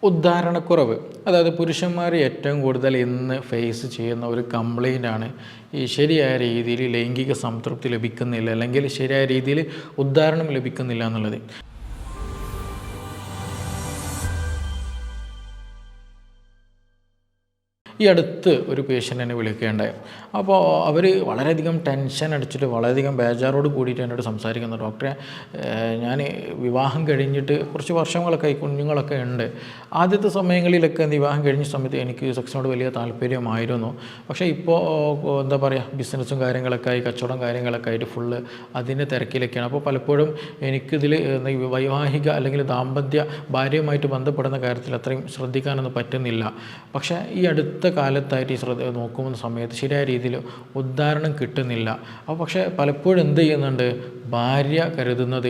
ഉദ്ധാരണക്കുറവ്, അതായത് പുരുഷന്മാർ ഏറ്റവും കൂടുതൽ ഇന്ന് ഫേസ് ചെയ്യുന്ന ഒരു കംപ്ലൈൻ്റാണ് ഈ ശരിയായ രീതിയിൽ ലൈംഗിക സംതൃപ്തി ലഭിക്കുന്നില്ല, അല്ലെങ്കിൽ ശരിയായ രീതിയിൽ ഉദ്ധാരണം ലഭിക്കുന്നില്ല എന്നുള്ളത്. ഈ അടുത്ത് ഒരു പേഷ്യൻ്റ് എന്നെ വിളിക്കുകയുണ്ടായി. അപ്പോൾ അവർ വളരെയധികം ടെൻഷൻ അടിച്ചിട്ട് വളരെയധികം ബേജാറോട് കൂടിയിട്ട് എന്നോട് സംസാരിക്കുന്നു. ഡോക്ടറെ, ഞാൻ വിവാഹം കഴിഞ്ഞിട്ട് കുറച്ച് വർഷങ്ങളൊക്കെ കുഞ്ഞുങ്ങളൊക്കെ ഉണ്ട്. ആദ്യത്തെ സമയങ്ങളിലൊക്കെ വിവാഹം കഴിഞ്ഞ സമയത്ത് എനിക്ക് സെക്സിനോട് വലിയ താല്പര്യമായിരുന്നു. പക്ഷേ ഇപ്പോൾ എന്താ പറയുക, ബിസിനസ്സും കാര്യങ്ങളൊക്കെ ആയി, കച്ചവടം കാര്യങ്ങളൊക്കെ ആയിട്ട് ഫുള്ള് അതിൻ്റെ തിരക്കിലൊക്കെയാണ്. അപ്പോൾ പലപ്പോഴും എനിക്കിതിൽ വൈവാഹിക അല്ലെങ്കിൽ ദാമ്പത്യ ഭാര്യയുമായിട്ട് ബന്ധപ്പെടുന്ന കാര്യത്തിൽ അത്രയും ശ്രദ്ധിക്കാനൊന്നും പറ്റുന്നില്ല. പക്ഷേ ഈ അടുത്ത കാലത്തായിട്ട് ഈ നോക്കുന്ന സമയത്ത് ശരിയായ രീതിയിൽ ഉദ്ധാരണം കിട്ടുന്നില്ല. അപ്പോൾ പക്ഷേ പലപ്പോഴും എന്ത് ചെയ്യുന്നുണ്ട്, ഭാര്യ കരുതുന്നത്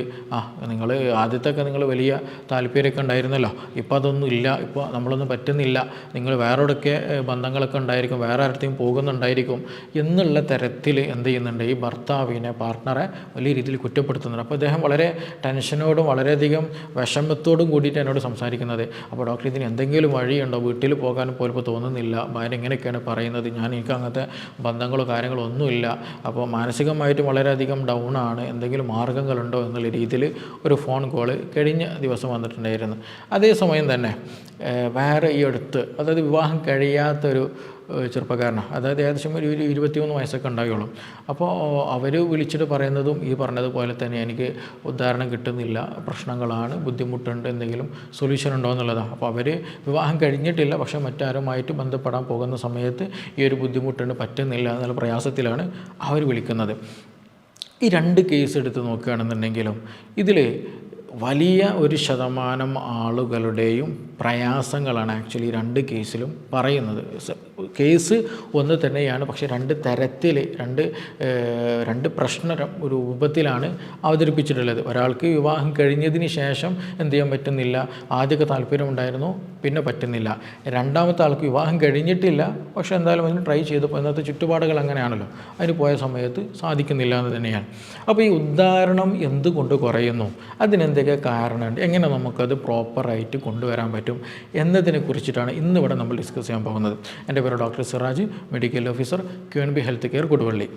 നിങ്ങൾ ആദ്യത്തൊക്കെ നിങ്ങൾ വലിയ താല്പര്യമൊക്കെ ഉണ്ടായിരുന്നല്ലോ, ഇപ്പോൾ അതൊന്നും ഇല്ല, ഇപ്പോൾ നമ്മളൊന്നും പറ്റുന്നില്ല, നിങ്ങൾ വേറെയൊക്കെ ബന്ധങ്ങളൊക്കെ ഉണ്ടായിരിക്കും, വേറെ ആരുടെയും പോകുന്നുണ്ടായിരിക്കും എന്നുള്ള തരത്തിൽ എന്ത് ചെയ്യുന്നുണ്ട്, ഈ ഭർത്താവിനെ, പാർട്ട്ണറെ വലിയ രീതിയിൽ കുറ്റപ്പെടുത്തുന്നുണ്ട്. അപ്പോൾ അദ്ദേഹം വളരെ ടെൻഷനോടും വളരെയധികം വിഷമത്തോടും കൂടിയിട്ട് എന്നോട് സംസാരിക്കുന്നത്. അപ്പോൾ ഡോക്ടർ, ഇതിന് എന്തെങ്കിലും വഴിയുണ്ടോ, വീട്ടിൽ പോകാനും പോലും തോന്നുന്നില്ല, ഭാര്യ ഇങ്ങനെയൊക്കെയാണ് പറയുന്നത്, എനിക്ക് അങ്ങനത്തെ ബന്ധങ്ങളോ കാര്യങ്ങളോ ഒന്നുമില്ല, അപ്പോൾ മാനസികമായിട്ട് വളരെയധികം ഡൗൺ ആണ്, എന്തെങ്കിലും മാർഗ്ഗങ്ങളുണ്ടോ എന്നുള്ള രീതിയിൽ ഒരു ഫോൺ കോൾ കഴിഞ്ഞ ദിവസം വന്നിട്ടുണ്ടായിരുന്നു. അതേസമയം തന്നെ വേറെ ഈ അടുത്ത്, അതായത് വിവാഹം കഴിയാത്തൊരു ചെറുപ്പക്കാരനാണ്, അതായത് ഏകദേശം ഒരു 23 വയസ്സൊക്കെ ഉണ്ടാവുകയുള്ളൂ. അപ്പോൾ അവർ വിളിച്ചിട്ട് പറയുന്നതും ഈ പറഞ്ഞതുപോലെ തന്നെ എനിക്ക് ഉദ്ധാരണം കിട്ടുന്നില്ല, പ്രശ്നങ്ങളാണ്, ബുദ്ധിമുട്ടുണ്ട്, എന്തെങ്കിലും സൊല്യൂഷൻ ഉണ്ടോ എന്നുള്ളതാണ്. അപ്പോൾ അവർ വിവാഹം കഴിഞ്ഞിട്ടില്ല, പക്ഷേ മറ്റാരുമായിട്ട് ബന്ധപ്പെടാൻ പോകുന്ന സമയത്ത് ഈ ഒരു ബുദ്ധിമുട്ടുണ്ട്, പറ്റുന്നില്ല എന്നുള്ള പ്രയാസത്തിലാണ് അവർ വിളിക്കുന്നത്. ഈ 2 കേസ് എടുത്ത് നോക്കുകയാണെന്നുണ്ടെങ്കിലും ഇതിൽ വലിയ ഒരു ശതമാനം ആളുകളുടെയും പ്രയാസങ്ങളാണ് ആക്ച്വലി 2 കേസിലും പറയുന്നത്. കേസ് ഒന്ന് തന്നെയാണ്, പക്ഷേ 2 തരത്തിൽ, രണ്ട് പ്രശ്ന രൂപത്തിലാണ് അവതരിപ്പിച്ചിട്ടുള്ളത്. ഒരാൾക്ക് വിവാഹം കഴിഞ്ഞതിന് ശേഷം എന്ത് ചെയ്യാൻ പറ്റുന്നില്ല, ആദ്യമൊക്കെ താല്പര്യമുണ്ടായിരുന്നു, പിന്നെ പറ്റുന്നില്ല. രണ്ടാമത്തെ ആൾക്ക് വിവാഹം കഴിഞ്ഞിട്ടില്ല, പക്ഷേ എന്തായാലും അതിന് ട്രൈ ചെയ്തപ്പോൾ ഇന്നത്തെ ചുറ്റുപാടുകൾ അങ്ങനെയാണല്ലോ, അതിന് പോയ സമയത്ത് സാധിക്കുന്നില്ല എന്ന് തന്നെയാണ്. അപ്പോൾ ഈ ഉദ്ധാരണം എന്തുകൊണ്ട് കുറയുന്നു, അതിനെന്തൊക്കെ കാരണമുണ്ട്, എങ്ങനെ നമുക്കത് പ്രോപ്പറായിട്ട് കൊണ്ടുവരാൻ പറ്റും എന്നതിനെ കുറിച്ചിട്ടാണ് ഇന്നിവിടെ നമ്മൾ ഡിസ്കസ് ചെയ്യാൻ പോകുന്നത്. എൻ്റെ പേര് doctor Siraj, medical officer, QNB health care, Koduvally.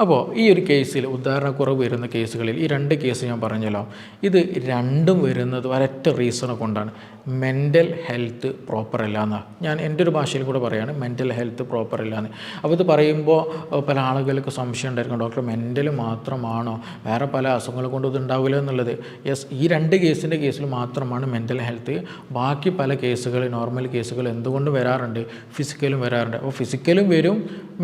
അപ്പോൾ ഈ ഒരു കേസിൽ, ഉദ്ധാരണക്കുറവ് വരുന്ന കേസുകളിൽ ഈ 2 കേസ് ഞാൻ പറഞ്ഞല്ലോ, ഇത് രണ്ടും വരുന്നത് ഒരൊറ്റ റീസണെ കൊണ്ടാണ്, മെൻ്റൽ ഹെൽത്ത് പ്രോപ്പർ അല്ല എന്നാണ്. ഞാൻ എൻ്റെ ഒരു ഭാഷയിൽ കൂടെ പറയുകയാണ്, മെൻ്റൽ ഹെൽത്ത് പ്രോപ്പർ അല്ല എന്ന്. അപ്പോൾ ഇത് പറയുമ്പോൾ പല ആളുകൾക്ക് സംശയം ഉണ്ടായിരിക്കും, ഡോക്ടർ മെൻ്റൽ മാത്രമാണോ, വേറെ പല അസുഖങ്ങൾ കൊണ്ട് ഇത് ഉണ്ടാവില്ല എന്നുള്ളത്. യെസ്, ഈ 2 കേസിൻ്റെ കേസിൽ മാത്രമാണ് മെൻ്റൽ ഹെൽത്ത്. ബാക്കി പല കേസുകൾ, നോർമൽ കേസുകൾ എന്തുകൊണ്ട് വരാറുണ്ട്, ഫിസിക്കലും വരാറുണ്ട്. അപ്പോൾ ഫിസിക്കലും വരും,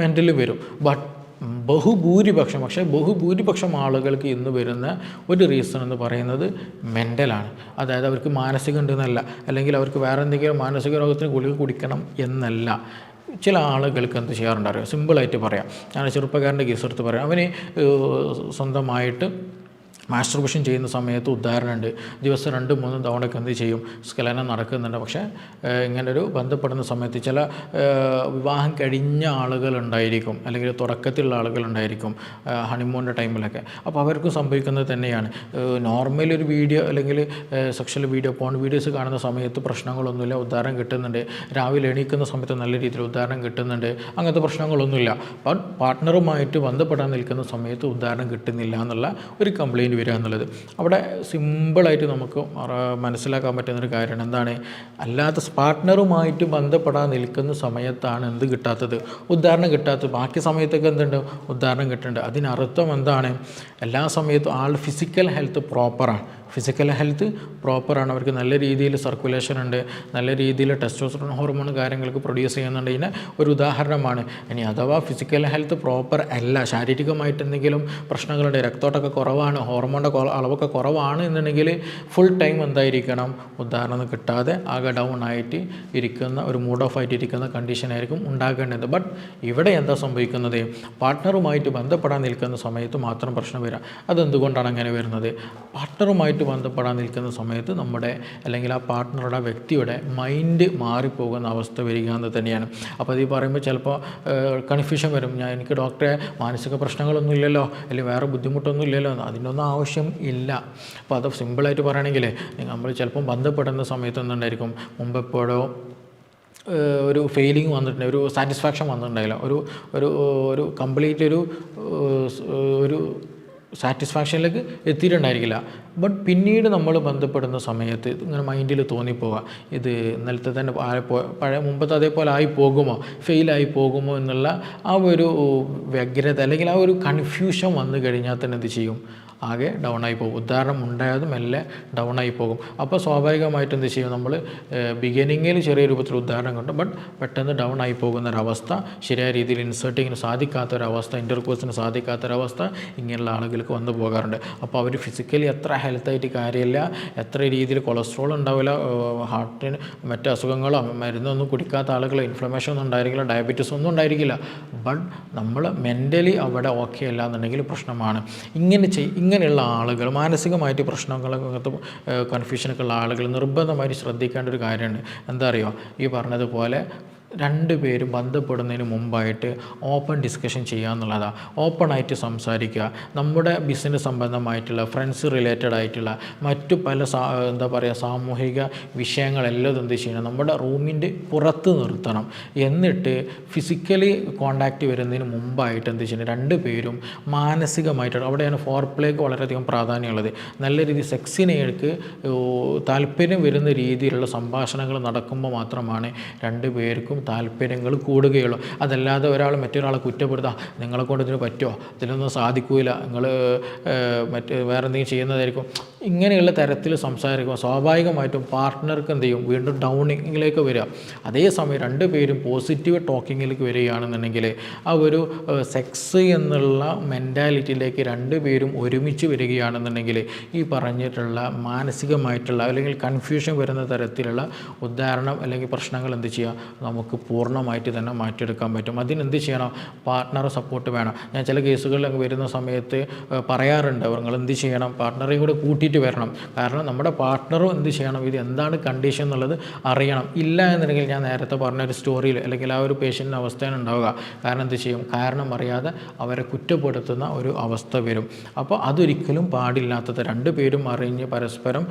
മെൻ്റലും വരും. പക്ഷേ ബഹുഭൂരിപക്ഷം ആളുകൾക്ക് ഇന്ന് വരുന്ന ഒരു റീസൺ എന്ന് പറയുന്നത് മെൻ്റലാണ്. അതായത് അവർക്ക് മാനസികം ഉണ്ടെന്നല്ല, അല്ലെങ്കിൽ അവർക്ക് വേറെ എന്തെങ്കിലും മാനസിക രോഗത്തിന് ഗുളിക കുടിക്കണം എന്നല്ല. ചില ആളുകൾക്ക് എന്ത് ചെയ്യാറുണ്ടറിയോ, സിമ്പിളായിട്ട് പറയാം, ഞാൻ ചെറുപ്പക്കാരൻ്റെ കേസ് എടുത്ത് പറയാം. അവന് സ്വന്തമായിട്ട് മാസ്റ്റർബേഷൻ ചെയ്യുന്ന സമയത്ത് ഉദാഹരണമുണ്ട്, ദിവസം 2-3 തവണയൊക്കെ എന്ത് ചെയ്യും, സ്ഖലനം നടക്കുന്നുണ്ട്. പക്ഷേ ഇങ്ങനൊരു ബന്ധപ്പെടുന്ന സമയത്ത് ചില വിവാഹം കഴിഞ്ഞ ആളുകളുണ്ടായിരിക്കും, അല്ലെങ്കിൽ തുടക്കത്തിലുള്ള ആളുകളുണ്ടായിരിക്കും, ഹണിമൂണിൻ്റെ ടൈമിലൊക്കെ. അപ്പോൾ അവർക്കും സംഭവിക്കുന്നത് തന്നെയാണ്. നോർമൽ ഒരു വീഡിയോ അല്ലെങ്കിൽ സെക്ഷൽ വീഡിയോ, പോൺ വീഡിയോസ് കാണുന്ന സമയത്ത് പ്രശ്നങ്ങളൊന്നുമില്ല, ഉദാഹരണം കിട്ടുന്നുണ്ട്. രാവിലെ എണീക്കുന്ന സമയത്ത് നല്ല രീതിയിൽ ഉദാഹരണം കിട്ടുന്നുണ്ട്, അങ്ങനത്തെ പ്രശ്നങ്ങളൊന്നുമില്ല. പാർട്ട്ണറുമായിട്ട് ബന്ധപ്പെടാൻ നിൽക്കുന്ന സമയത്ത് ഉദാഹരണം കിട്ടുന്നില്ല എന്നുള്ള ഒരു കംപ്ലയിൻറ്റ് വരിക എന്നുള്ളത്. അവിടെ സിമ്പിളായിട്ട് നമുക്ക് മനസ്സിലാക്കാൻ പറ്റുന്നൊരു കാര്യമാണ്, എന്താണ്, അല്ലാത്ത പാർട്ട്ണറുമായിട്ട് ബന്ധപ്പെടാൻ നിൽക്കുന്ന സമയത്താണ് എന്ത് കിട്ടാത്തത്, ഉദാഹരണം കിട്ടാത്തത്. ബാക്കി സമയത്തൊക്കെ എന്തുണ്ട്, ഉദാഹരണം കിട്ടുന്നുണ്ട്. അതിനർത്ഥം എന്താണ്, എല്ലാ സമയത്തും ആൾ ഫിസിക്കൽ ഹെൽത്ത് പ്രോപ്പറാണ്, ഫിസിക്കൽ ഹെൽത്ത് പ്രോപ്പറാണ്, അവർക്ക് നല്ല രീതിയിൽ സർക്കുലേഷൻ ഉണ്ട്, നല്ല രീതിയിൽ ടെസ്റ്റോസ്റ്ററോൺ ഹോർമോൺ കാര്യങ്ങൾക്ക് പ്രൊഡ്യൂസ് ചെയ്യുന്നുണ്ട്. ഇതിന് ഒരു ഉദാഹരണമാണ്. ഇനി അഥവാ ഫിസിക്കൽ ഹെൽത്ത് പ്രോപ്പർ അല്ല, ശാരീരികമായിട്ട് എന്തെങ്കിലും പ്രശ്നങ്ങളുണ്ട്, രക്തോട്ടമൊക്കെ കുറവാണ്, ഹോർമോണിൻ്റെ അളവൊക്കെ കുറവാണ് എന്നുണ്ടെങ്കിൽ ഫുൾ ടൈം എന്തായിരിക്കണം, ഉദാഹരണം കിട്ടാതെ ആകെ ഡൗൺ ആയിട്ട് ഇരിക്കുന്ന, ഒരു മൂഡ് ഓഫ് ആയിട്ട് ഇരിക്കുന്ന കണ്ടീഷനായിരിക്കും ഉണ്ടാകേണ്ടത്. ബട്ട് ഇവിടെ എന്താ സംഭവിക്കുന്നത്, പാർട്ട്ണറുമായിട്ട് ബന്ധപ്പെടാൻ നിൽക്കുന്ന സമയത്ത് മാത്രം പ്രശ്നം വരിക. അതെന്തുകൊണ്ടാണ് അങ്ങനെ വരുന്നത്, പാർട്ട്ണറുമായിട്ട് പാർട്ട്ണറുമായിട്ട് ബന്ധപ്പെടാൻ നിൽക്കുന്ന സമയത്ത് നമ്മുടെ അല്ലെങ്കിൽ ആ പാർട്ട്ണറുടെ വ്യക്തിയുടെ മൈൻഡ് മാറിപ്പോകുന്ന അവസ്ഥ വരിക എന്ന് തന്നെയാണ്. അപ്പോൾ അത് ഈ പറയുമ്പോൾ ചിലപ്പോൾ കൺഫ്യൂഷൻ വരും. എനിക്ക് ഡോക്ടറെ മാനസിക പ്രശ്നങ്ങളൊന്നും ഇല്ലല്ലോ, അല്ലെങ്കിൽ വേറെ ബുദ്ധിമുട്ടൊന്നും ഇല്ലല്ലോ, അതിനൊന്നും ആവശ്യം ഇല്ല. അപ്പോൾ അത് സിമ്പിളായിട്ട് പറയുകയാണെങ്കിൽ നമ്മൾ ചിലപ്പം ബന്ധപ്പെടുന്ന സമയത്ത് എന്തുണ്ടായിരിക്കും, മുമ്പ് എപ്പോഴോ ഒരു ഫെയിലിംഗ് വന്നിട്ടുണ്ട്, ഒരു സാറ്റിസ്ഫാക്ഷൻ വന്നിട്ടുണ്ടായില്ല, ഒരു ഒരു ഒരു കംപ്ലീറ്റ് ഒരു സാറ്റിസ്ഫാക്ഷനിലേക്ക് എത്തിയിട്ടുണ്ടായിരിക്കില്ല. ബട്ട് പിന്നീട് നമ്മൾ ബന്ധപ്പെടുന്ന സമയത്ത് ഇങ്ങനെ മൈൻഡിൽ തോന്നിപ്പോവുക, ഇത് ഇന്നലത്തെ തന്നെ പഴയ മുമ്പത്തെ അതേപോലെ ആയി പോകുമോ, ഫെയിലായി പോകുമോ എന്നുള്ള ആ ഒരു വ്യഗ്രത അല്ലെങ്കിൽ ആ ഒരു കൺഫ്യൂഷൻ വന്നു കഴിഞ്ഞാൽ തന്നെ എന്ത് ചെയ്യും, ആകെ ഡൗൺ ആയി പോകും. ഉദാഹരണം ഉണ്ടായതും എല്ലാം ഡൗൺ ആയി പോകും. അപ്പോൾ സ്വാഭാവികമായിട്ട് എന്ത് ചെയ്യും, നമ്മൾ ബിഗിനിങ്ങിൽ ചെറിയ രൂപത്തിൽ ഉദാഹരണം കണ്ടു, ബട്ട് പെട്ടെന്ന് ഡൗൺ ആയി പോകുന്നൊരവസ്ഥ, ശരിയായ രീതിയിൽ ഇൻസേർട്ടിങ്ങിന് സാധിക്കാത്തൊരവസ്ഥ, ഇൻ്റർകോഴ്സിന് സാധിക്കാത്തൊരവസ്ഥ ഇങ്ങനെയുള്ള ആളുകൾക്ക് വന്നു പോകാറുണ്ട്. അപ്പോൾ അവർ ഫിസിക്കലി എത്ര ഹെൽത്തായിട്ട് കാര്യമില്ല, എത്ര രീതിയിൽ കൊളസ്ട്രോൾ ഉണ്ടാവില്ല, ഹാർട്ടിന് മറ്റ് അസുഖങ്ങളോ മരുന്നൊന്നും കുടിക്കാത്ത ആളുകൾ, ഇൻഫ്ലമേഷൻ ഒന്നും ഉണ്ടായിരിക്കില്ല, ഡയബറ്റീസ് ഒന്നും ഉണ്ടായിരിക്കില്ല, ബട്ട് നമ്മൾ മെൻ്റലി അവിടെ ഓക്കെ അല്ല എന്നുണ്ടെങ്കിൽ പ്രശ്നമാണ്. ഇങ്ങനെയുള്ള ആളുകൾ, മാനസികമായിട്ട് പ്രശ്നങ്ങളൊക്കെ കൺഫ്യൂഷനൊക്കെ ഉള്ള ആളുകൾ നിർബന്ധമായിട്ട് ശ്രദ്ധിക്കേണ്ട ഒരു കാര്യമുണ്ട്. എന്താ അറിയോ, ഈ പറഞ്ഞതുപോലെ രണ്ടുപേരും ബന്ധപ്പെടുന്നതിന് മുമ്പായിട്ട് ഓപ്പൺ ഡിസ്കഷൻ ചെയ്യുക എന്നുള്ളതാണ്. ഓപ്പണായിട്ട് സംസാരിക്കുക. നമ്മുടെ ബിസിനസ് സംബന്ധമായിട്ടുള്ള, ഫ്രണ്ട്സ് റിലേറ്റഡ് ആയിട്ടുള്ള മറ്റു പല എന്താ പറയുക സാമൂഹിക വിഷയങ്ങളെല്ലാം എന്ത് ചെയ്യണം, നമ്മുടെ റൂമിൻ്റെ പുറത്ത് നിർത്തണം. എന്നിട്ട് ഫിസിക്കലി കോണ്ടാക്റ്റ് വരുന്നതിന് മുമ്പായിട്ട് എന്ത് ചെയ്യണം, രണ്ടുപേരും മാനസികമായിട്ട്, അവിടെയാണ് ഫോർ പ്ലേക്ക് വളരെയധികം പ്രാധാന്യമുള്ളത്. നല്ല രീതിയിൽ സെക്സിനേക്ക് താല്പര്യം വരുന്ന രീതിയിലുള്ള സംഭാഷണങ്ങൾ നടക്കുമ്പോൾ മാത്രമാണ് രണ്ടുപേർക്കും താല്പര്യങ്ങൾ കൂടുകയുള്ളൂ. അതല്ലാതെ ഒരാൾ മറ്റൊരാളെ കുറ്റപ്പെടുത്താം, നിങ്ങളെ കൊണ്ട് ഇതിന് പറ്റുമോ, ഇതിനൊന്നും സാധിക്കില്ല, നിങ്ങൾ വേറെ എന്തെങ്കിലും ചെയ്യുന്നതായിരിക്കും, ഇങ്ങനെയുള്ള തരത്തിൽ സംസാരിക്കുമ്പോൾ സ്വാഭാവികമായിട്ടും പാർട്ട്ണർക്ക് എന്ത് ചെയ്യും, വീണ്ടും ഡൗണിങ്ങിലേക്ക് വരിക. അതേസമയം രണ്ടുപേരും പോസിറ്റീവ് ടോക്കിങ്ങിലേക്ക് വരികയാണെന്നുണ്ടെങ്കിൽ ആ ഒരു സെക്സ് എന്നുള്ള മെൻറ്റാലിറ്റിയിലേക്ക് രണ്ടുപേരും ഒരുമിച്ച് വരികയാണെന്നുണ്ടെങ്കിൽ ഈ പറഞ്ഞിട്ടുള്ള മാനസികമായിട്ടുള്ള അല്ലെങ്കിൽ കൺഫ്യൂഷൻ വരുന്ന തരത്തിലുള്ള ഉദാഹരണം അല്ലെങ്കിൽ പ്രശ്നങ്ങൾ എന്ത് ചെയ്യുക, നമുക്ക് പൂർണ്ണമായിട്ട് തന്നെ മാറ്റിയെടുക്കാൻ പറ്റും. അതിനെന്ത് ചെയ്യണം, പാർട്ട്ണറെ സപ്പോർട്ട് വേണം. ഞാൻ ചില കേസുകളിൽ വരുന്ന സമയത്ത് പറയാറുണ്ട്, നിങ്ങൾ എന്ത് ചെയ്യണം, പാർട്ട്ണറെയും കൂടെ കൂട്ടിയിട്ട് വരണം. കാരണം നമ്മുടെ പാർട്ട്ണറും എന്ത് ചെയ്യണം, ഇത് എന്താണ് കണ്ടീഷൻ എന്നുള്ളത് അറിയണം. ഇല്ല എന്നുണ്ടെങ്കിൽ ഞാൻ നേരത്തെ പറഞ്ഞൊരു സ്റ്റോറിയിൽ അല്ലെങ്കിൽ ആ ഒരു പേഷ്യൻ്റിൻ്റെ അവസ്ഥയാണ് ഉണ്ടാവുക. കാരണം എന്ത് ചെയ്യും, കാരണം അറിയാതെ അവരെ കുറ്റപ്പെടുത്തുന്ന ഒരു അവസ്ഥ വരും. അപ്പോൾ അതൊരിക്കലും പാടില്ലാത്തത്. രണ്ടുപേരും അറിഞ്ഞ് പരസ്പരം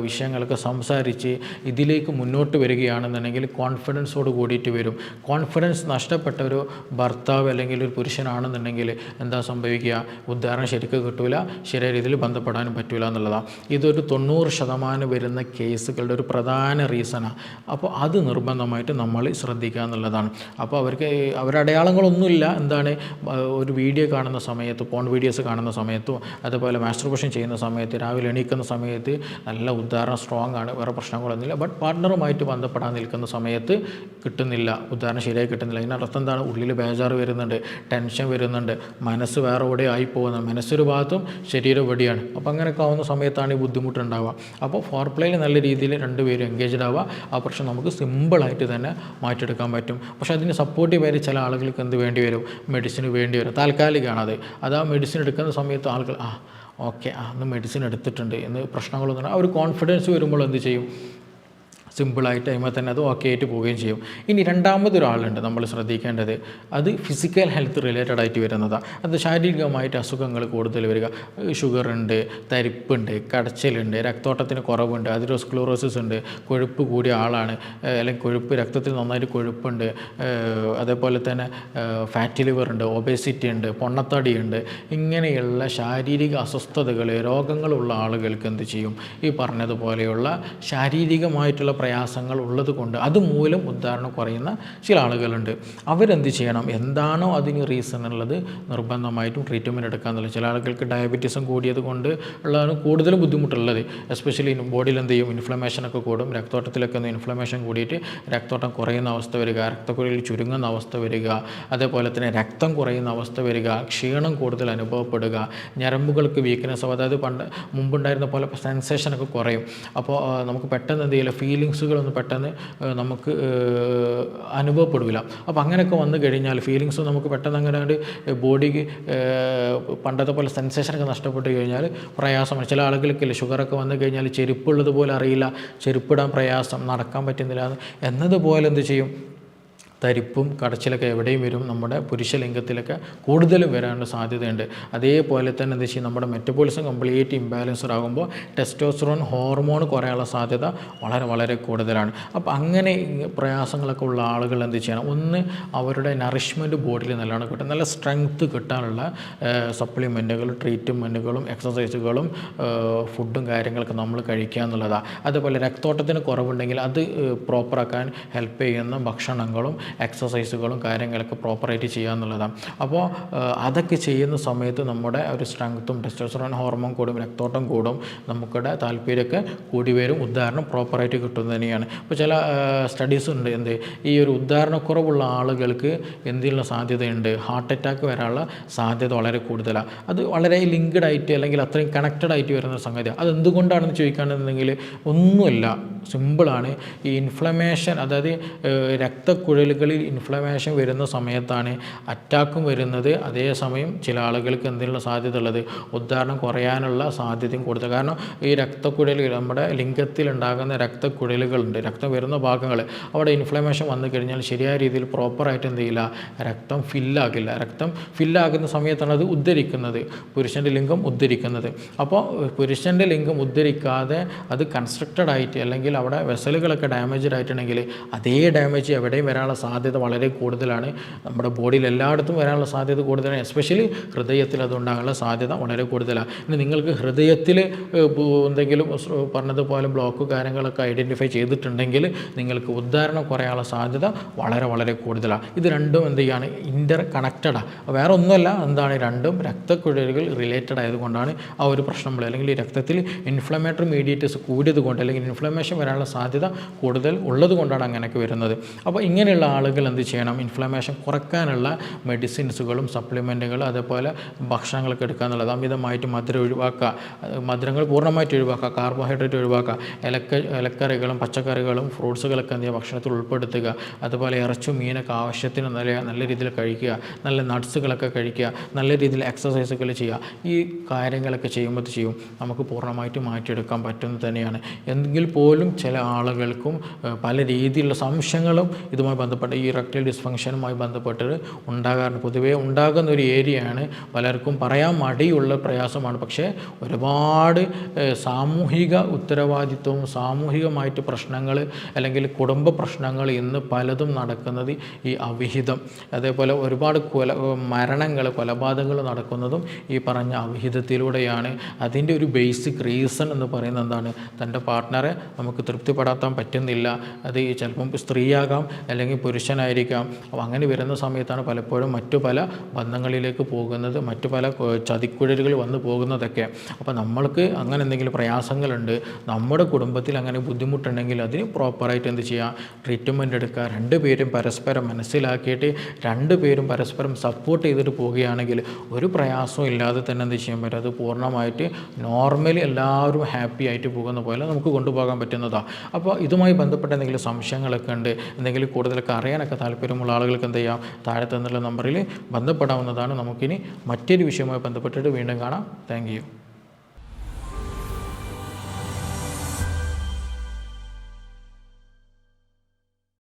വിഷയങ്ങളൊക്കെ സംസാരിച്ച് ഇതിലേക്ക് മുന്നോട്ട് വരികയാണെന്നുണ്ടെങ്കിൽ കോൺഫിഡൻസോട് കൂടിയിട്ട് വരും. കോൺഫിഡൻസ് നഷ്ടപ്പെട്ട ഒരു ഭർത്താവ് അല്ലെങ്കിൽ ഒരു പുരുഷനാണെന്നുണ്ടെങ്കിൽ എന്താ സംഭവിക്കുക, ഉദാഹരണം ശരിക്കും കിട്ടൂല, ശരിയായ രീതിയിൽ ബന്ധപ്പെടാനും പറ്റൂല എന്നുള്ളതാണ്. ഇതൊരു 90% വരുന്ന കേസുകളുടെ ഒരു പ്രധാന റീസണാണ്. അപ്പോൾ അത് നിർബന്ധമായിട്ട് നമ്മൾ ശ്രദ്ധിക്കുക എന്നുള്ളതാണ്. അപ്പോൾ അവരുടെ അടയാളങ്ങളൊന്നുമില്ല. എന്താണ്, ഒരു വീഡിയോ കാണുന്ന സമയത്ത്, പോൺ വീഡിയോസ് കാണുന്ന സമയത്തും അതുപോലെ മാസ്റ്റർബേഷൻ ചെയ്യുന്ന സമയത്ത്, രാവിലെ എണീക്കുന്ന സമയത്ത് നല്ല ഉദാഹരണം സ്ട്രോങ് ആണ്, വേറെ പ്രശ്നങ്ങളൊന്നുമില്ല. ബട്ട് പാർട്ട്ണറുമായിട്ട് ബന്ധപ്പെടാൻ നിൽക്കുന്ന സമയത്ത് കിട്ടുന്നില്ല, ഉദാഹരണം ശരിയായി കിട്ടുന്നില്ല. ഇതിനർത്ഥം എന്താണ്, ഉള്ളിൽ ബേജാറ് വരുന്നുണ്ട്, ടെൻഷൻ വരുന്നുണ്ട്, മനസ്സ് വേറെ എവിടെ ആയി പോകുന്നത്, മനസ്സൊരു ഭാഗത്തും ശരീരം എവിടെയാണ്. അപ്പോൾ അങ്ങനെയൊക്കെ ആവുന്ന സമയത്താണ് ഈ ബുദ്ധിമുട്ടുണ്ടാവുക. അപ്പോൾ ഫോർ പ്ലേയിൽ നല്ല രീതിയിൽ രണ്ടുപേരും എൻഗേജ്ഡ് ആവുക, ആ പ്രശ്നം നമുക്ക് സിമ്പിളായിട്ട് തന്നെ മാറ്റിയെടുക്കാൻ പറ്റും. പക്ഷേ അതിന് സപ്പോർട്ടീവ് ആയി ചില ആളുകൾക്ക് എന്ത് വേണ്ടി വരും, മെഡിസിന് വേണ്ടി വരും. താൽക്കാലികമാണത്. അത് ആ മെഡിസിൻ എടുക്കുന്ന സമയത്ത് ആളുകൾ ഓക്കെ അന്ന് മെഡിസിൻ എടുത്തിട്ടുണ്ട് എന്ന് പ്രശ്നങ്ങളൊന്നും, ആ ഒരു കോൺഫിഡൻസ് വരുമ്പോൾ എന്ത് ചെയ്യും, സിമ്പിളായിട്ട് അതിന്മേൽ തന്നെ അത് ഓക്കെ ആയിട്ട് പോവുകയും ചെയ്യും. ഇനി രണ്ടാമതൊരാളുണ്ട് നമ്മൾ ശ്രദ്ധിക്കേണ്ടത്, അത് ഫിസിക്കൽ ഹെൽത്ത് റിലേറ്റഡ് ആയിട്ട് വരുന്നതാണ്. അത് ശാരീരികമായിട്ട് അസുഖങ്ങൾ കൂടുതൽ വരിക, ഷുഗറുണ്ട്, തരിപ്പുണ്ട്, കടച്ചിലുണ്ട്, രക്തോട്ടത്തിന് കുറവുണ്ട്, അതിറോസ്ക്ലോറോസിസ് ഉണ്ട്, കൊഴുപ്പ് കൂടിയ ആളാണ്, അല്ലെങ്കിൽ കൊഴുപ്പ് രക്തത്തിൽ നന്നായിട്ട് കൊഴുപ്പുണ്ട്, അതേപോലെ തന്നെ ഫാറ്റി ലിവർ ഉണ്ട്, ഒബേസിറ്റി ഉണ്ട്, പൊണ്ണത്തടിയുണ്ട്. ഇങ്ങനെയുള്ള ശാരീരിക അസ്വസ്ഥതകൾ, രോഗങ്ങളുള്ള ആളുകൾക്ക് എന്ത് ചെയ്യും, ഈ പറഞ്ഞതുപോലെയുള്ള ശാരീരികമായിട്ടുള്ള പ്രയാസങ്ങൾ ഉള്ളത് കൊണ്ട് അതുമൂലം ഉദാഹരണം കുറയുന്ന ചില ആളുകളുണ്ട്. അവരെന്ത് ചെയ്യണം, എന്താണോ അതിന് റീസൺ ഉള്ളത് നിർബന്ധമായിട്ടും ട്രീറ്റ്മെൻറ്റ് എടുക്കാമെന്നുള്ളത്. ചില ആളുകൾക്ക് ഡയബറ്റീസും കൂടിയത് കൊണ്ട് ഉള്ളതാണ് കൂടുതലും ബുദ്ധിമുട്ടുള്ളത്. എസ്പെഷ്യലി ബോഡിയിൽ എന്ത് ചെയ്യും, ഇൻഫ്ലമേഷനൊക്കെ കൂടും, രക്തോട്ടത്തിലൊക്കെ ഒന്ന് ഇൻഫ്ലമേഷൻ കൂടിയിട്ട് രക്തോട്ടം കുറയുന്ന അവസ്ഥ വരിക, രക്തക്കുഴലിൽ ചുരുങ്ങുന്ന അവസ്ഥ വരിക, അതേപോലെ തന്നെ രക്തം കുറയുന്ന അവസ്ഥ വരിക, ക്ഷീണം കൂടുതൽ അനുഭവപ്പെടുക, ഞരമ്പുകൾക്ക് വീക്ക്നെസ്, അതായത് മുമ്പുണ്ടായിരുന്ന പോലെ സെൻസേഷനൊക്കെ കുറയും. അപ്പോൾ നമുക്ക് പെട്ടെന്ന് എന്ത് ചെയ്യില്ല, ഫീലിങ്സ് ഫീലിങ്സുകളൊന്നും പെട്ടെന്ന് നമുക്ക് അനുഭവപ്പെടില്ല. അപ്പോൾ അങ്ങനെയൊക്കെ വന്നു കഴിഞ്ഞാൽ ഫീലിങ്സ് നമുക്ക് പെട്ടെന്ന് അങ്ങനെ ബോഡിക്ക് പണ്ടത്തെ പോലെ സെൻസേഷനൊക്കെ നഷ്ടപ്പെട്ട് കഴിഞ്ഞാൽ പ്രയാസമാണ്. ചില ആളുകൾക്കില്ല ഷുഗറൊക്കെ വന്നു കഴിഞ്ഞാൽ ചെരുപ്പുള്ളതുപോലെ അറിയില്ല, ചെരുപ്പിടാൻ പ്രയാസം, നടക്കാൻ പറ്റുന്നില്ല എന്നതുപോലെ എന്ത് ചെയ്യും, തരിപ്പും കടച്ചിലൊക്കെ എവിടെയും വരും. നമ്മുടെ പുരുഷലിംഗത്തിലൊക്കെ കൂടുതലും വരാനുള്ള സാധ്യതയുണ്ട്. അതേപോലെ തന്നെ എന്താ വെച്ചാൽ നമ്മുടെ മെറ്റബോളിസം കംപ്ലീറ്റ് ഇംബാലൻസ്ഡ് ആകുമ്പോൾ ടെസ്റ്റോസ്റ്ററോൺ ഹോർമോൺ കുറയാനുള്ള സാധ്യത വളരെ വളരെ കൂടുതലാണ്. അപ്പോൾ അങ്ങനെ പ്രയാസങ്ങളൊക്കെ ഉള്ള ആളുകൾ എന്ത് ചെയ്യണം, ഒന്ന് അവരുടെ നറിഷ്മെൻറ്റ് ബോഡിയിൽ നല്ലോണം കിട്ടും, നല്ല സ്ട്രെങ്ത്ത് കിട്ടാനുള്ള സപ്ലിമെൻറ്റുകളും ട്രീറ്റ്മെൻറ്റുകളും എക്സസൈസുകളും ഫുഡും കാര്യങ്ങളൊക്കെ നമ്മൾ കഴിക്കുക എന്നുള്ളതാണ്. അതുപോലെ രക്തോട്ടത്തിന് കുറവുണ്ടെങ്കിൽ അത് പ്രോപ്പറാക്കാൻ ഹെൽപ്പ് ചെയ്യുന്ന ഭക്ഷണങ്ങളും എക്സസൈസുകളും കാര്യങ്ങളൊക്കെ പ്രോപ്പറായിട്ട് ചെയ്യുക എന്നുള്ളതാണ്. അപ്പോൾ അതൊക്കെ ചെയ്യുന്ന സമയത്ത് നമ്മുടെ ഒരു സ്ട്രെങ്ത്തും ടെസ്റ്റോസ്റ്ററോൺ ഹോർമോൺ കൂടും, രക്തോട്ടം കൂടും, നമുക്കിടെ താല്പര്യമൊക്കെ കൂടി വരും, ഉദാഹരണം പ്രോപ്പറായിട്ട് കിട്ടുന്നത് തന്നെയാണ്. ഇപ്പോൾ ചില സ്റ്റഡീസ് ഉണ്ട്, ഈ ഒരു ഉദാഹരണക്കുറവുള്ള ആളുകൾക്ക് എന്തിനുള്ള സാധ്യതയുണ്ട്, ഹാർട്ട് അറ്റാക്ക് വരാനുള്ള സാധ്യത വളരെ കൂടുതലാണ്. അത് വളരെ ലിങ്ക്ഡ് ആയിട്ട് അല്ലെങ്കിൽ അത്രയും കണക്റ്റഡ് ആയിട്ട് വരുന്ന സംഗതിയാണ്. അതെന്തുകൊണ്ടാണെന്ന് ചോദിക്കുകയാണെന്നുണ്ടെങ്കിൽ ഒന്നുമില്ല, സിമ്പിളാണ്. ഈ ഇൻഫ്ലമേഷൻ, അതായത് രക്തക്കുഴലുകളിൽ ഇൻഫ്ലമേഷൻ വരുന്ന സമയത്താണ് അറ്റാക്കും വരുന്നത്. അതേസമയം ചില ആളുകൾക്ക് എന്തിനുള്ള സാധ്യത ഉള്ളത്, ഉദാഹരണം കുറയാനുള്ള സാധ്യതയും കൂടുതൽ. കാരണം ഈ രക്തക്കുഴലുകൾ, നമ്മുടെ ലിംഗത്തിലുണ്ടാകുന്ന രക്തക്കുഴലുകളുണ്ട്, രക്തം വരുന്ന ഭാഗങ്ങൾ, അവിടെ ഇൻഫ്ലമേഷൻ വന്നു കഴിഞ്ഞാൽ ശരിയായ രീതിയിൽ പ്രോപ്പറായിട്ട് എന്ത് ചെയ്യില്ല, രക്തം ഫില്ലാകില്ല. രക്തം ഫില്ലാകുന്ന സമയത്താണ് അത് ഉദ്ധരിക്കുന്നത്, പുരുഷൻ്റെ ലിംഗം ഉദ്ധരിക്കുന്നത്. അപ്പോൾ പുരുഷൻ്റെ ലിംഗം ഉദ്ധരിക്കാതെ അത് കൺസ്ട്രക്റ്റഡ് ആയിട്ട് അല്ലെങ്കിൽ അവിടെ വെസലുകളൊക്കെ ഡാമേജ്ഡ് ആയിട്ടുണ്ടെങ്കിൽ അതേ ഡാമേജ് എവിടെയും വരാനുള്ള സാധ്യത വളരെ കൂടുതലാണ്. നമ്മുടെ ബോഡിയിൽ എല്ലായിടത്തും വരാനുള്ള സാധ്യത കൂടുതലാണ്. എസ്പെഷ്യലി ഹൃദയത്തിൽ അതുണ്ടാകാനുള്ള സാധ്യത വളരെ കൂടുതലാണ്. ഇനി നിങ്ങൾക്ക് ഹൃദയത്തിൽ എന്തെങ്കിലും പറഞ്ഞതുപോലെ ബ്ലോക്ക് കാര്യങ്ങളൊക്കെ ഐഡൻറ്റിഫൈ ചെയ്തിട്ടുണ്ടെങ്കിൽ നിങ്ങൾക്ക് ഉദാഹരണം കുറയാനുള്ള സാധ്യത വളരെ വളരെ കൂടുതലാണ്. ഇത് രണ്ടും എന്ത് ചെയ്യാണ്, ഇൻ്റർ കണക്റ്റഡാണ്. വേറെ ഒന്നുമല്ല, എന്താണ്, രണ്ടും രക്തക്കുഴലുകൾ റിലേറ്റഡ് ആയതുകൊണ്ടാണ് ആ ഒരു പ്രശ്നം അല്ലെങ്കിൽ ഈ രക്തത്തിൽ ഇൻഫ്ലമേറ്ററി മീഡിയേറ്റേഴ്സ് കൂടിയത് കൊണ്ട് അല്ലെങ്കിൽ ഇൻഫ്ലമേഷൻ വരാനുള്ള സാധ്യത കൂടുതൽ ഉള്ളത് കൊണ്ടാണ് അങ്ങനെയൊക്കെ വരുന്നത്. അപ്പോൾ ഇങ്ങനെയുള്ള ആളുകൾ എന്ത് ചെയ്യണം, ഇൻഫ്ലമേഷൻ കുറയ്ക്കാനുള്ള മെഡിസിൻസുകളും സപ്ലിമെൻറ്റുകളും അതേപോലെ ഭക്ഷണങ്ങളൊക്കെ എടുക്കുക എന്നുള്ളത്. അമിതമായിട്ട് മധുരം ഒഴിവാക്കുക, മധുരങ്ങൾ പൂർണ്ണമായിട്ട് ഒഴിവാക്കുക, കാർബോഹൈഡ്രേറ്റ് ഒഴിവാക്കുക, ഇലക്കറികളും പച്ചക്കറികളും ഫ്രൂട്ട്സുകളൊക്കെ എന്ത് ചെയ്യുക, ഭക്ഷണത്തിൽ ഉൾപ്പെടുത്തുക. അതുപോലെ ഇറച്ചും മീനൊക്കെ ആവശ്യത്തിന് നല്ല രീതിയിൽ കഴിക്കുക, നല്ല നട്ട്സുകളൊക്കെ കഴിക്കുക, നല്ല രീതിയിൽ എക്സസൈസുകൾ ചെയ്യുക. ഈ കാര്യങ്ങളൊക്കെ ചെയ്യുമ്പോൾ നമുക്ക് പൂർണ്ണമായിട്ട് മാറ്റിയെടുക്കാൻ പറ്റുന്നത് തന്നെയാണ്. എങ്കിൽ പോലും ചില ആളുകൾക്കും പല രീതിയിലുള്ള സംശയങ്ങളും ഇതുമായി ബന്ധപ്പെട്ട് ഈ ഇറക്ടൈൽ ഡിസ്ഫങ്ഷനുമായി ബന്ധപ്പെട്ട് ഉണ്ടാകാറുണ്ട്. പൊതുവേ ഉണ്ടാകുന്ന ഒരു ഏരിയയാണ്, പലർക്കും പറയാൻ മടിയുള്ള പ്രയാസമാണ്. പക്ഷേ ഒരുപാട് സാമൂഹിക ഉത്തരവാദിത്വവും സാമൂഹികമായിട്ട് പ്രശ്നങ്ങൾ അല്ലെങ്കിൽ കുടുംബ പ്രശ്നങ്ങൾ ഇന്ന് പലതും നടക്കുന്നത് ഈ അവിഹിതം, അതേപോലെ ഒരുപാട് മരണങ്ങൾ കൊലപാതകങ്ങൾ നടക്കുന്നതും ഈ പറഞ്ഞ അവിഹിതത്തിലൂടെയാണ്. അതിൻ്റെ ഒരു ബേസിക് റീസൺ എന്ന് പറയുന്നത് എന്താണ്, തൻ്റെ പാർട്ട്ണറെ നമുക്ക് തൃപ്തിപ്പെടാൻ പറ്റുന്നില്ല. അത് ചിലപ്പം സ്ത്രീയാകാം അല്ലെങ്കിൽ പുരുഷനായിരിക്കാം. അപ്പോൾ അങ്ങനെ വരുന്ന സമയത്താണ് പലപ്പോഴും മറ്റു പല ബന്ധങ്ങളിലേക്ക് പോകുന്നത്, മറ്റു പല ചതിക്കുഴലുകൾ വന്നു പോകുന്നതൊക്കെ. അപ്പോൾ നമ്മൾക്ക് അങ്ങനെ എന്തെങ്കിലും പ്രയാസങ്ങളുണ്ട്, നമ്മുടെ കുടുംബത്തിൽ അങ്ങനെ ബുദ്ധിമുട്ടുണ്ടെങ്കിൽ അതിന് പ്രോപ്പറായിട്ട് എന്ത് ചെയ്യുക, ട്രീറ്റ്മെൻറ്റ് എടുക്കുക. രണ്ടുപേരും പരസ്പരം മനസ്സിലാക്കിയിട്ട് രണ്ടുപേരും പരസ്പരം സപ്പോർട്ട് ചെയ്തിട്ട് പോവുകയാണെങ്കിൽ ഒരു പ്രയാസവും ഇല്ലാതെ തന്നെ എന്ത് ചെയ്യാൻ പറ്റും, അത് പൂർണ്ണമായിട്ട് നോർമലി എല്ലാവരും ഹാപ്പി ആയിട്ട് പോകുന്ന പോലെ നമുക്ക് കൊണ്ടുപോകാൻ പറ്റുന്നതാണ്. അപ്പോൾ ഇതുമായി ബന്ധപ്പെട്ട എന്തെങ്കിലും സംശയങ്ങളൊക്കെ ഉണ്ട്, എന്തെങ്കിലും കൂടുതലൊക്കെ അറിയാനൊക്കെ താല്പര്യമുള്ള ആളുകൾക്ക് എന്ത് ചെയ്യാം, താഴെ തന്നുള്ള നമ്പറിൽ ബന്ധപ്പെടാവുന്നതാണ്. നമുക്കിനി മറ്റൊരു വിഷയവുമായി ബന്ധപ്പെട്ടിട്ട് വീണ്ടും കാണാം. Thank you.